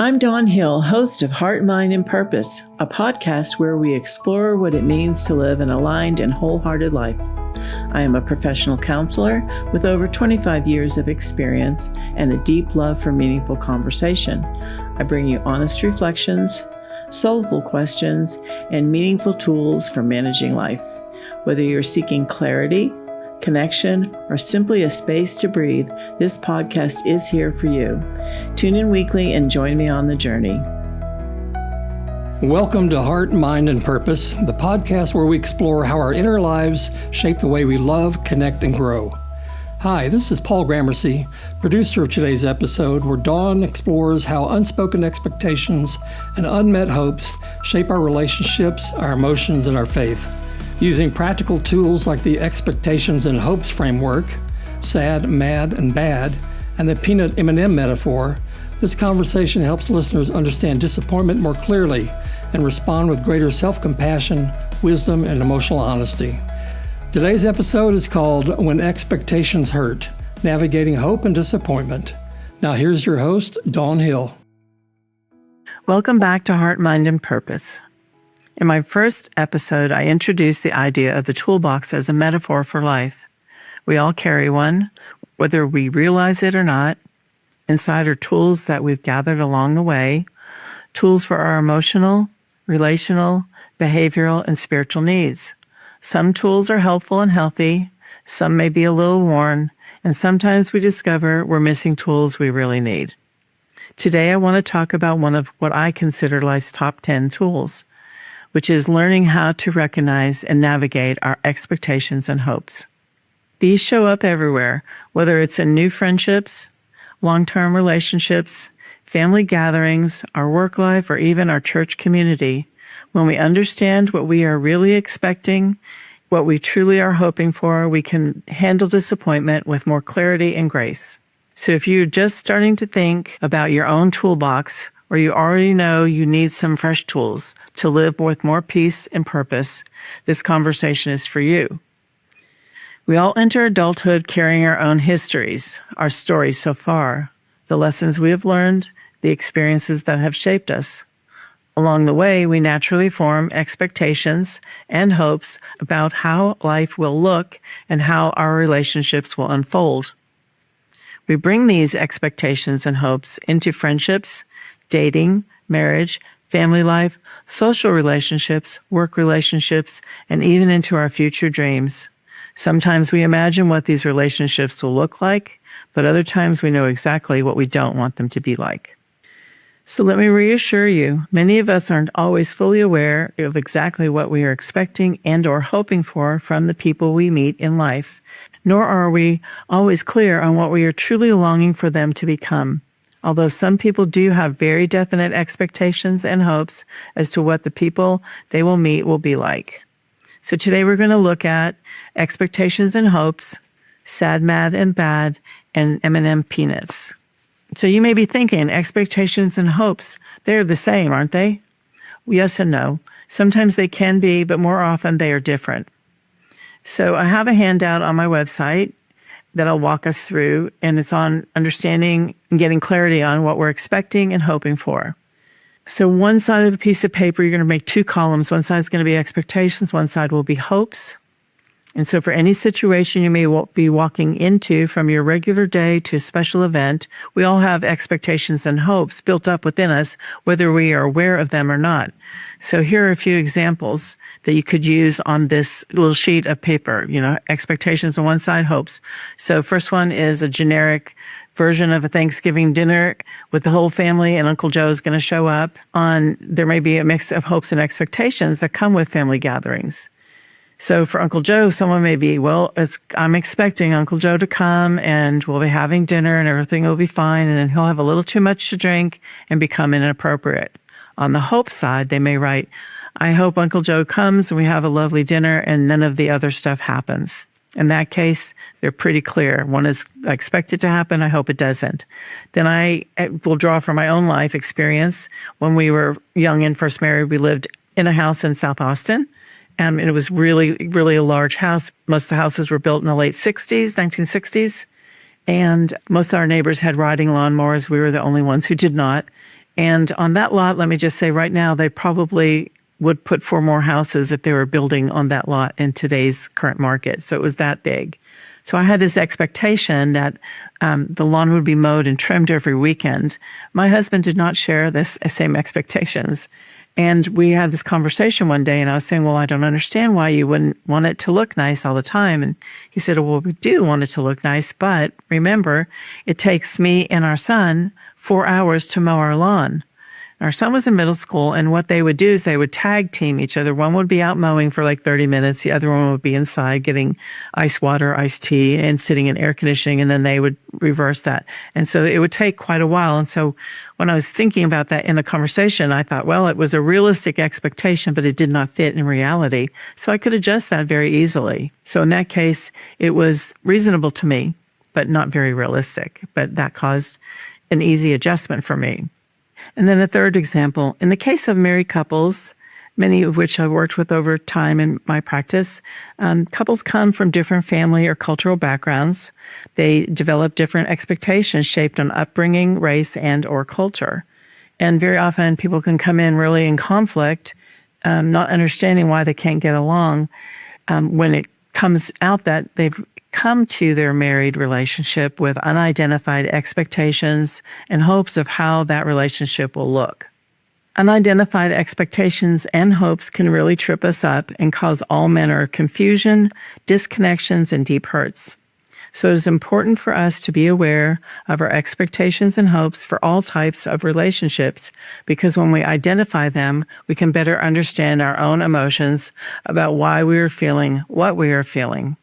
I'm Dawn Hill, host of Heart, Mind, and Purpose, a podcast where we explore what it means to live an aligned and wholehearted life. I am a professional counselor with over 25 years of experience and a deep love for meaningful conversation. I bring you honest reflections, soulful questions, and meaningful tools for managing life. Whether you're seeking clarity, connection, or simply a space to breathe, this podcast is here for you. Tune in weekly and join me on the journey. Welcome to Heart, Mind, and Purpose, the podcast where we explore how our inner lives shape the way we love, connect, and grow. Hi, this is Paul Gramercy, producer of today's episode, where Dawn explores how unspoken expectations and unmet hopes shape our relationships, our emotions, and our faith. Using practical tools like the expectations and hopes framework, sad, mad, and bad, and the Peanut M&M metaphor, this conversation helps listeners understand disappointment more clearly and respond with greater self-compassion, wisdom, and emotional honesty. Today's episode is called When Expectations Hurt, Navigating Hope and Disappointment. Now here's your host, Dawn Hill. Welcome back to Heart, Mind, and Purpose. In my first episode, I introduced the idea of the toolbox as a metaphor for life. We all carry one, whether we realize it or not. Inside are tools that we've gathered along the way, tools for our emotional, relational, behavioral, and spiritual needs. Some tools are helpful and healthy, some may be a little worn, and sometimes we discover we're missing tools we really need. Today, I want to talk about one of what I consider life's top 10 tools, which is learning how to recognize and navigate our expectations and hopes. These show up everywhere, whether it's in new friendships, long-term relationships, family gatherings, our work life, or even our church community. When we understand what we are really expecting, what we truly are hoping for, we can handle disappointment with more clarity and grace. So if you're just starting to think about your own toolbox, or you already know you need some fresh tools to live with more peace and purpose, this conversation is for you. We all enter adulthood carrying our own histories, our stories so far, the lessons we have learned, the experiences that have shaped us. Along the way, we naturally form expectations and hopes about how life will look and how our relationships will unfold. We bring these expectations and hopes into friendships, dating, marriage, family life, social relationships, work relationships, and even into our future dreams. Sometimes we imagine what these relationships will look like, but other times we know exactly what we don't want them to be like. So let me reassure you, many of us aren't always fully aware of exactly what we are expecting and or hoping for from the people we meet in life, nor are we always clear on what we are truly longing for them to become. Although some people do have very definite expectations and hopes as to what the people they will meet will be like. So today we're going to look at expectations and hopes, sad, mad, and bad, and M&M peanuts. So you may be thinking, expectations and hopes, they're the same, aren't they? Yes and no. Sometimes they can be, but more often they are different. So I have a handout on my website that I'll walk us through, and it's on understanding and getting clarity on what we're expecting and hoping for. So one side of a piece of paper, you're going to make two columns. One side is going to be expectations, one side will be hopes. And so for any situation you may be walking into, from your regular day to a special event, we all have expectations and hopes built up within us, whether we are aware of them or not. So here are a few examples that you could use on this little sheet of paper, expectations on one side, hopes. So first one is a generic version of a Thanksgiving dinner with the whole family, and Uncle Joe is going to show up. There may be a mix of hopes and expectations that come with family gatherings. So for Uncle Joe, someone may be, I'm expecting Uncle Joe to come and we'll be having dinner and everything will be fine, and then he'll have a little too much to drink and become inappropriate. On the hope side, they may write, I hope Uncle Joe comes and we have a lovely dinner and none of the other stuff happens. In that case, they're pretty clear. One is expected to happen, I hope it doesn't. Then I will draw from my own life experience. When we were young and first married, we lived in a house in South Austin. And it was really, really a large house. Most of the houses were built in the late 1960s. And most of our neighbors had riding lawnmowers. We were the only ones who did not. And on that lot, let me just say right now, they probably would put 4 more houses if they were building on that lot in today's current market. So it was that big. So I had this expectation that the lawn would be mowed and trimmed every weekend. My husband did not share this same expectations. And we had this conversation one day, and I was saying, well, I don't understand why you wouldn't want it to look nice all the time. And he said, well, we do want it to look nice, but remember, it takes me and our son 4 hours to mow our lawn. Our son was in middle school, and what they would do is they would tag team each other. One would be out mowing for like 30 minutes. The other one would be inside getting ice water, iced tea, and sitting in air conditioning, and then they would reverse that. And so it would take quite a while. And so when I was thinking about that in the conversation, I thought, well, it was a realistic expectation, but it did not fit in reality. So I could adjust that very easily. So in that case, it was reasonable to me, but not very realistic. But that caused an easy adjustment for me. And then a third example, in the case of married couples, many of which I've worked with over time in my practice, couples come from different family or cultural backgrounds. They develop different expectations shaped on upbringing, race, and or culture. And very often people can come in really in conflict, not understanding why they can't get along, when it comes out that they've come to their married relationship with unidentified expectations and hopes of how that relationship will look. Unidentified expectations and hopes can really trip us up and cause all manner of confusion, disconnections, and deep hurts. So it is important for us to be aware of our expectations and hopes for all types of relationships, because when we identify them, we can better understand our own emotions about why we are feeling what we are feeling.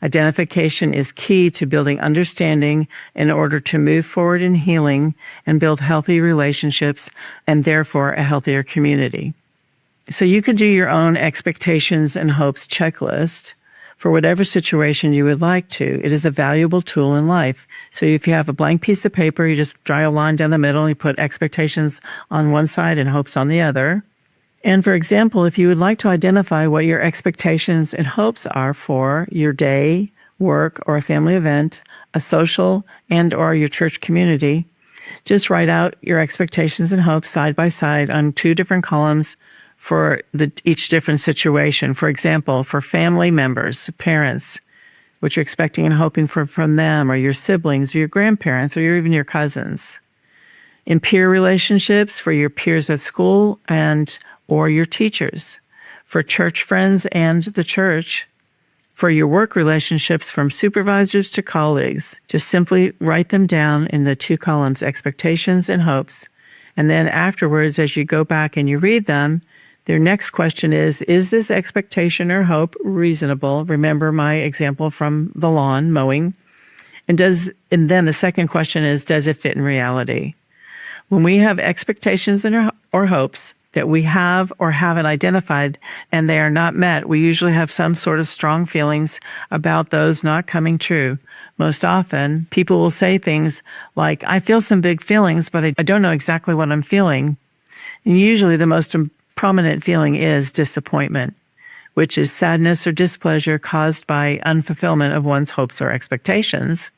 Identification is key to building understanding in order to move forward in healing and build healthy relationships and therefore a healthier community. So you could do your own expectations and hopes checklist for whatever situation you would like to. It is a valuable tool in life. So if you have a blank piece of paper, you just draw a line down the middle and you put expectations on one side and hopes on the other. And for example, if you would like to identify what your expectations and hopes are for your day, work, or a family event, a social and or your church community, just write out your expectations and hopes side by side on 2 different columns for each different situation. For example, for family members, parents, what you're expecting and hoping for from them, or your siblings, or your grandparents, or even your cousins. In peer relationships, for your peers at school and or your teachers, for church friends and the church, for your work relationships from supervisors to colleagues. Just simply write them down in the 2 columns, expectations and hopes. And then afterwards, as you go back and you read them, their next question is this expectation or hope reasonable? Remember my example from the lawn mowing. And then the second question is, does it fit in reality? When we have expectations or hopes that we have or haven't identified and they are not met, we usually have some sort of strong feelings about those not coming true. Most often, people will say things like, I feel some big feelings, but I don't know exactly what I'm feeling. And usually the most prominent feeling is disappointment, which is sadness or displeasure caused by unfulfillment of one's hopes or expectations.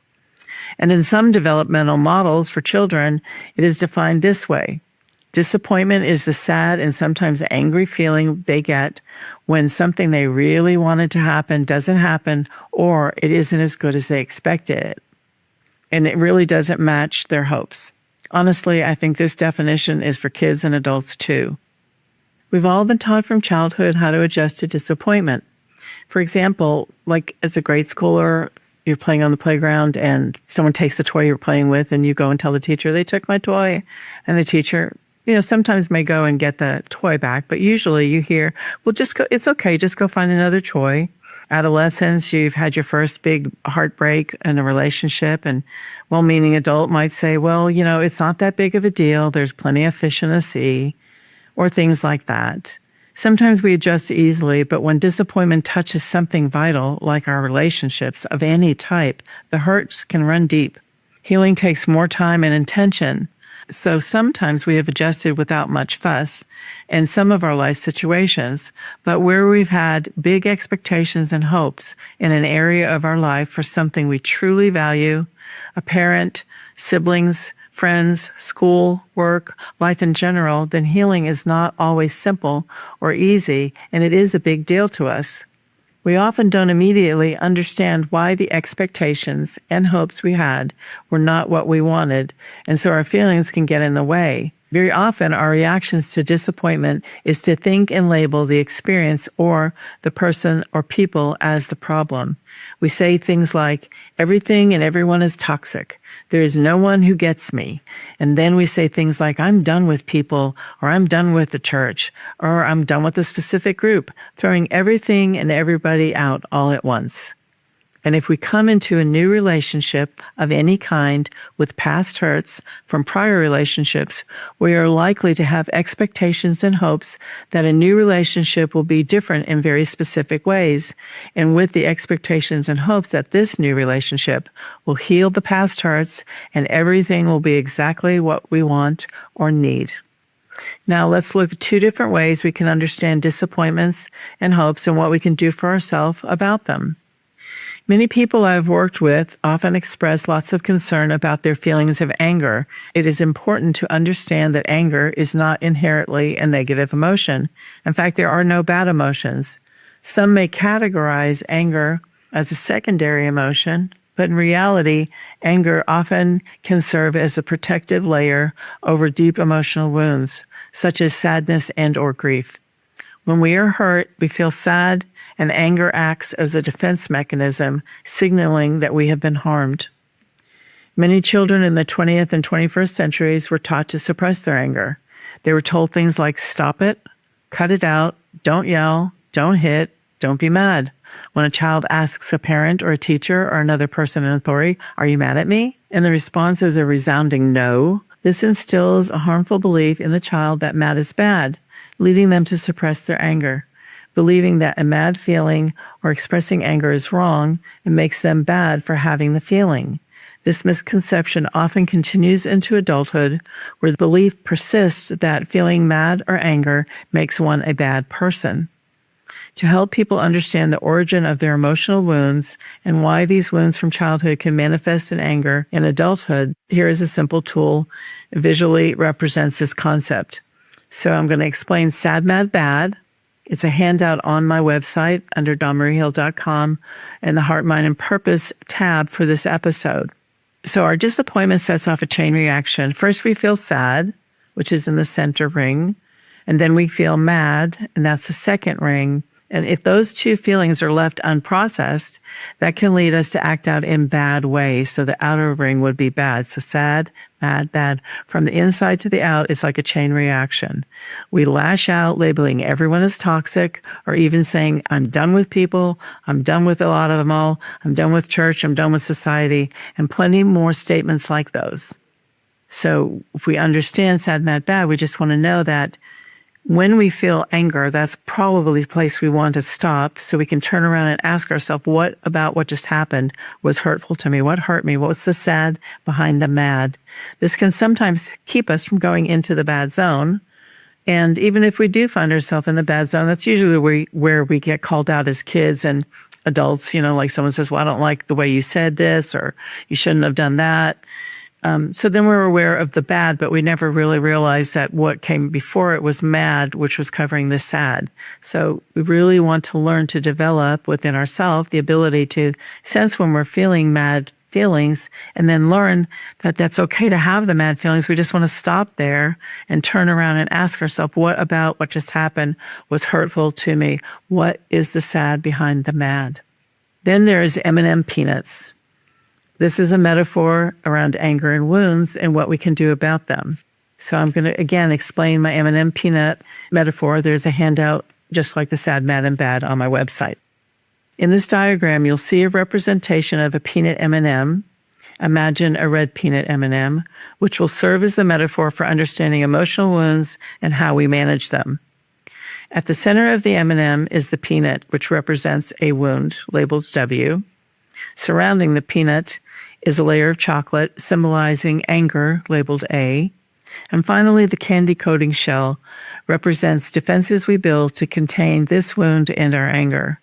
And in some developmental models for children, it is defined this way. Disappointment is the sad and sometimes angry feeling they get when something they really wanted to happen doesn't happen, or it isn't as good as they expected. And it really doesn't match their hopes. Honestly, I think this definition is for kids and adults too. We've all been taught from childhood how to adjust to disappointment. For example, like as a grade schooler, you're playing on the playground and someone takes the toy you're playing with and you go and tell the teacher, they took my toy. And the teacher, sometimes may go and get the toy back, but usually you hear, well, just go, it's okay, just go find another toy. Adolescence, you've had your first big heartbreak in a relationship, and well-meaning adult might say, well, it's not that big of a deal. There's plenty of fish in the sea, or things like that. Sometimes we adjust easily, but when disappointment touches something vital, like our relationships of any type, the hurts can run deep. Healing takes more time and intention. So sometimes we have adjusted without much fuss in some of our life situations, but where we've had big expectations and hopes in an area of our life for something we truly value, a parent, siblings, friends, school, work, life in general, then healing is not always simple or easy, and it is a big deal to us. We often don't immediately understand why the expectations and hopes we had were not what we wanted, and so our feelings can get in the way. Very often, our reactions to disappointment is to think and label the experience or the person or people as the problem. We say things like, everything and everyone is toxic. There is no one who gets me. And then we say things like, I'm done with people, or I'm done with the church, or I'm done with a specific group, throwing everything and everybody out all at once. And if we come into a new relationship of any kind with past hurts from prior relationships, we are likely to have expectations and hopes that a new relationship will be different in very specific ways, and with the expectations and hopes that this new relationship will heal the past hurts and everything will be exactly what we want or need. Now let's look at 2 different ways we can understand disappointments and hopes and what we can do for ourselves about them. Many people I've worked with often express lots of concern about their feelings of anger. It is important to understand that anger is not inherently a negative emotion. In fact, there are no bad emotions. Some may categorize anger as a secondary emotion, but in reality, anger often can serve as a protective layer over deep emotional wounds, such as sadness and/or grief. When we are hurt, we feel sad, and anger acts as a defense mechanism, signaling that we have been harmed. Many children in the 20th and 21st centuries were taught to suppress their anger. They were told things like, stop it, cut it out, don't yell, don't hit, don't be mad. When a child asks a parent or a teacher or another person in authority, are you mad at me? And the response is a resounding no. This instills a harmful belief in the child that mad is bad, leading them to suppress their anger, believing that a mad feeling or expressing anger is wrong and makes them bad for having the feeling. This misconception often continues into adulthood, where the belief persists that feeling mad or anger makes one a bad person. To help people understand the origin of their emotional wounds and why these wounds from childhood can manifest in anger in adulthood, here is a simple tool. It visually represents this concept. So I'm going to explain sad, mad, bad. It's a handout on my website under dawnmariehill.com and the Heart, Mind, and Purpose tab for this episode. So our disappointment sets off a chain reaction. First, we feel sad, which is in the center ring, and then we feel mad, and that's the second ring. And if those 2 feelings are left unprocessed, that can lead us to act out in bad ways. So the outer ring would be bad. So sad, mad, bad. From the inside to the out, it's like a chain reaction. We lash out, labeling everyone as toxic, or even saying, I'm done with people, I'm done with a lot of them all, I'm done with church, I'm done with society, and plenty more statements like those. So if we understand sad, mad, bad, we just want to know that when we feel anger, that's probably the place we want to stop, so we can turn around and ask ourselves, what about what just happened was hurtful to me? What hurt me? What's the sad behind the mad? This can sometimes keep us from going into the bad zone. And even if we do find ourselves in the bad zone, that's usually where we get called out as kids and adults, like someone says, well, I don't like the way you said this, or you shouldn't have done that. So then we're aware of the bad, but we never really realized that what came before it was mad, which was covering the sad. So we really want to learn to develop within ourselves the ability to sense when we're feeling mad feelings, and then learn that that's okay to have the mad feelings. We just want to stop there and turn around and ask ourselves, what about what just happened was hurtful to me? What is the sad behind the mad? Then there's M&M peanuts. This is a metaphor around anger and wounds and what we can do about them. So I'm going to, again, explain my M&M peanut metaphor. There's a handout just like the sad, mad, and bad on my website. In this diagram, you'll see a representation of a peanut M&M. Imagine a red peanut M&M, which will serve as the metaphor for understanding emotional wounds and how we manage them. At the center of the M&M is the peanut, which represents a wound labeled W. Surrounding the peanut is a layer of chocolate symbolizing anger, labeled A. And finally, the candy coating shell represents defenses we build to contain this wound and our anger.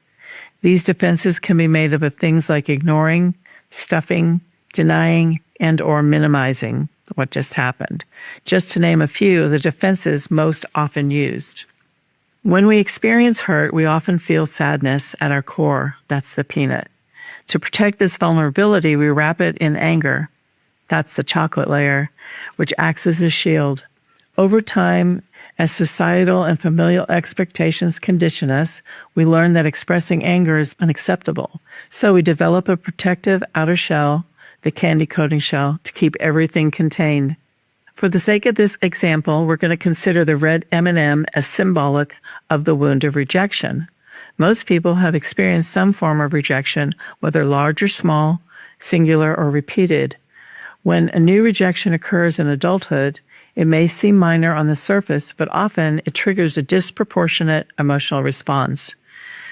These defenses can be made up of things like ignoring, stuffing, denying, and/or minimizing. what just happened, just to name a few of the defenses most often used. When we experience hurt, we often feel sadness at our core. That's the peanut. To protect this vulnerability, we wrap it in anger. That's the chocolate layer, which acts as a shield. Over time, as societal and familial expectations condition us, we learn that expressing anger is unacceptable. So we develop a protective outer shell, the candy coating shell, to keep everything contained. For the sake of this example, we're going to consider the red M&M as symbolic of the wound of rejection. Most people have experienced some form of rejection, whether large or small, singular or repeated. When a new rejection occurs in adulthood, it may seem minor on the surface, but often it triggers a disproportionate emotional response.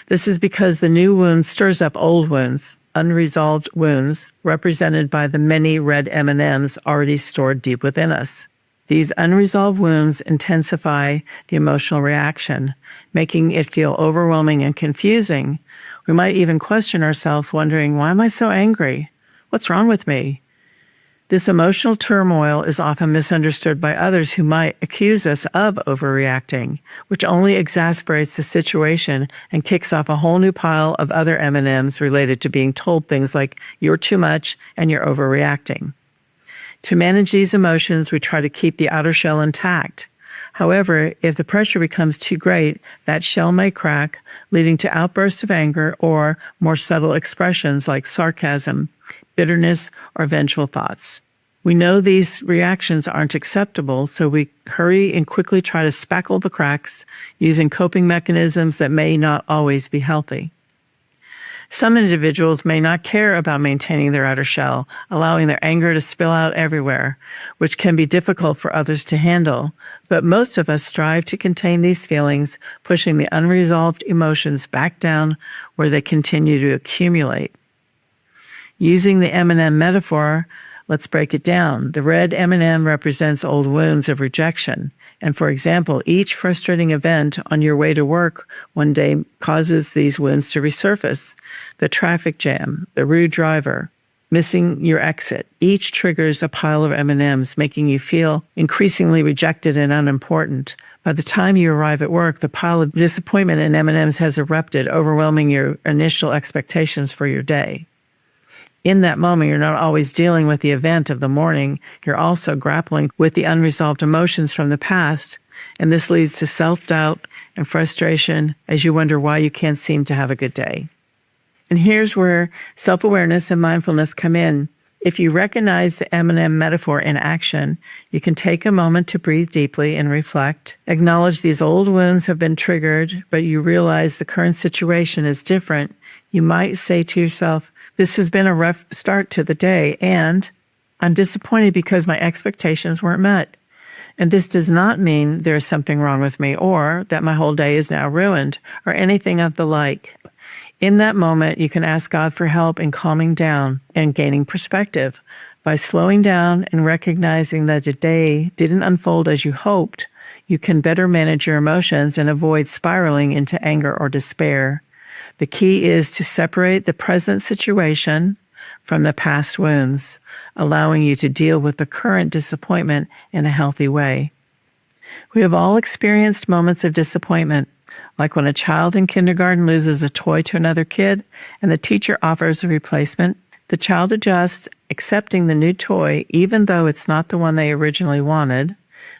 This is because the new wound stirs up old wounds, unresolved wounds, represented by the many red M&Ms already stored deep within us. These unresolved wounds intensify the emotional reaction, making it feel overwhelming and confusing. We might even question ourselves, wondering, why am I so angry? What's wrong with me? This emotional turmoil is often misunderstood by others who might accuse us of overreacting, which only exacerbates the situation and kicks off a whole new pile of other M&Ms related to being told things like, you're too much and you're overreacting. To manage these emotions, we try to keep the outer shell intact. However, if the pressure becomes too great, that shell may crack, leading to outbursts of anger or more subtle expressions like sarcasm, bitterness, or vengeful thoughts. We know these reactions aren't acceptable, so we hurry and quickly try to spackle the cracks using coping mechanisms that may not always be healthy. Some individuals may not care about maintaining their outer shell, allowing their anger to spill out everywhere, which can be difficult for others to handle. But most of us strive to contain these feelings, pushing the unresolved emotions back down where they continue to accumulate. Using the M&M metaphor, let's break it down. The red M&M represents old wounds of rejection. And for example, each frustrating event on your way to work one day causes these wounds to resurface. The traffic jam, the rude driver, missing your exit. Each triggers a pile of M&Ms, making you feel increasingly rejected and unimportant. By the time you arrive at work, the pile of disappointment in M&Ms has erupted, overwhelming your initial expectations for your day. In that moment, you're not always dealing with the event of the morning. You're also grappling with the unresolved emotions from the past, and this leads to self-doubt and frustration as you wonder why you can't seem to have a good day. And here's where self-awareness and mindfulness come in. If you recognize the M&M metaphor in action, you can take a moment to breathe deeply and reflect. Acknowledge these old wounds have been triggered, but you realize the current situation is different. You might say to yourself, this has been a rough start to the day, and I'm disappointed because my expectations weren't met. And this does not mean there's something wrong with me or that my whole day is now ruined or anything of the like. In that moment, you can ask God for help in calming down and gaining perspective. By slowing down and recognizing that the day didn't unfold as you hoped, you can better manage your emotions and avoid spiraling into anger or despair. The key is to separate the present situation from the past wounds, allowing you to deal with the current disappointment in a healthy way. We have all experienced moments of disappointment, like when a child in kindergarten loses a toy to another kid and the teacher offers a replacement. The child adjusts, accepting the new toy even though it's not the one they originally wanted.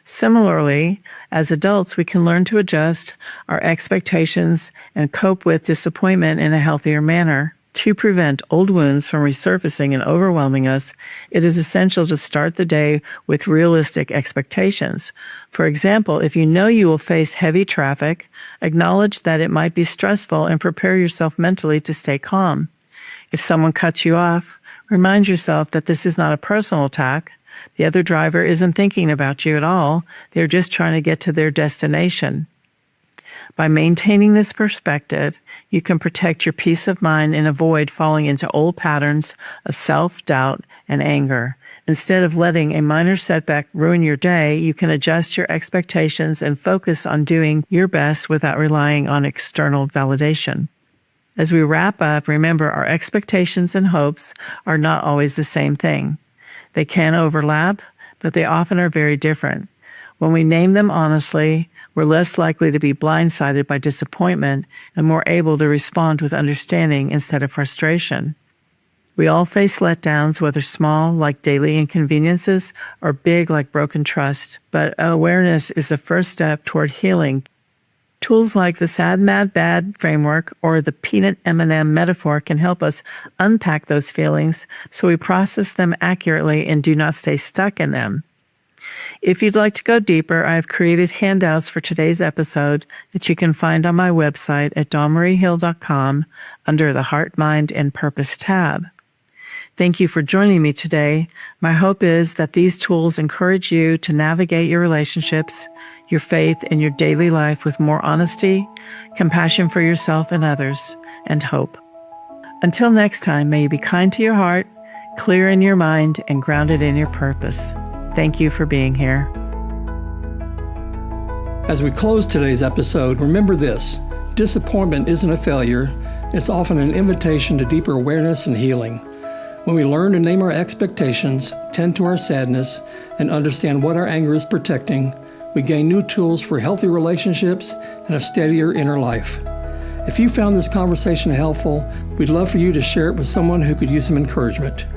Similarly, as adults, we can learn to adjust our expectations and cope with disappointment in a healthier manner. To prevent old wounds from resurfacing and overwhelming us, it is essential to start the day with realistic expectations. For example, if you know you will face heavy traffic, acknowledge that it might be stressful and prepare yourself mentally to stay calm. If someone cuts you off, remind yourself that this is not a personal attack. The other driver isn't thinking about you at all. They're just trying to get to their destination. By maintaining this perspective, you can protect your peace of mind and avoid falling into old patterns of self-doubt and anger. Instead of letting a minor setback ruin your day, you can adjust your expectations and focus on doing your best without relying on external validation. As we wrap up, remember our expectations and hopes are not always the same thing. They can overlap, but they often are very different. When we name them honestly, we're less likely to be blindsided by disappointment and more able to respond with understanding instead of frustration. We all face letdowns, whether small, like daily inconveniences, or big, like broken trust, but awareness is the first step toward healing. Tools like the Sad, Mad, Bad framework or the Peanut M&M metaphor can help us unpack those feelings so we process them accurately and do not stay stuck in them. If you'd like to go deeper, I have created handouts for today's episode that you can find on my website at dawnmariehill.com under the Heart, Mind, and Purpose tab. Thank you for joining me today. My hope is that these tools encourage you to navigate your relationships, your faith, and your daily life with more honesty, compassion for yourself and others, and hope. Until next time, may you be kind to your heart, clear in your mind, and grounded in your purpose. Thank you for being here. As we close today's episode, remember this: disappointment isn't a failure, it's often an invitation to deeper awareness and healing. When we learn to name our expectations, tend to our sadness, and understand what our anger is protecting, we gain new tools for healthy relationships and a steadier inner life. If you found this conversation helpful, we'd love for you to share it with someone who could use some encouragement.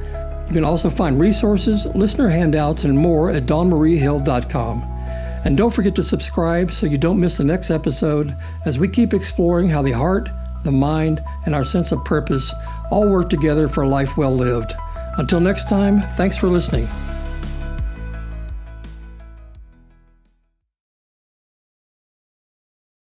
You can also find resources, listener handouts, and more at dawnmariehill.com. And don't forget to subscribe so you don't miss the next episode as we keep exploring how the heart, the mind, and our sense of purpose all work together for a life well lived. Until next time, thanks for listening.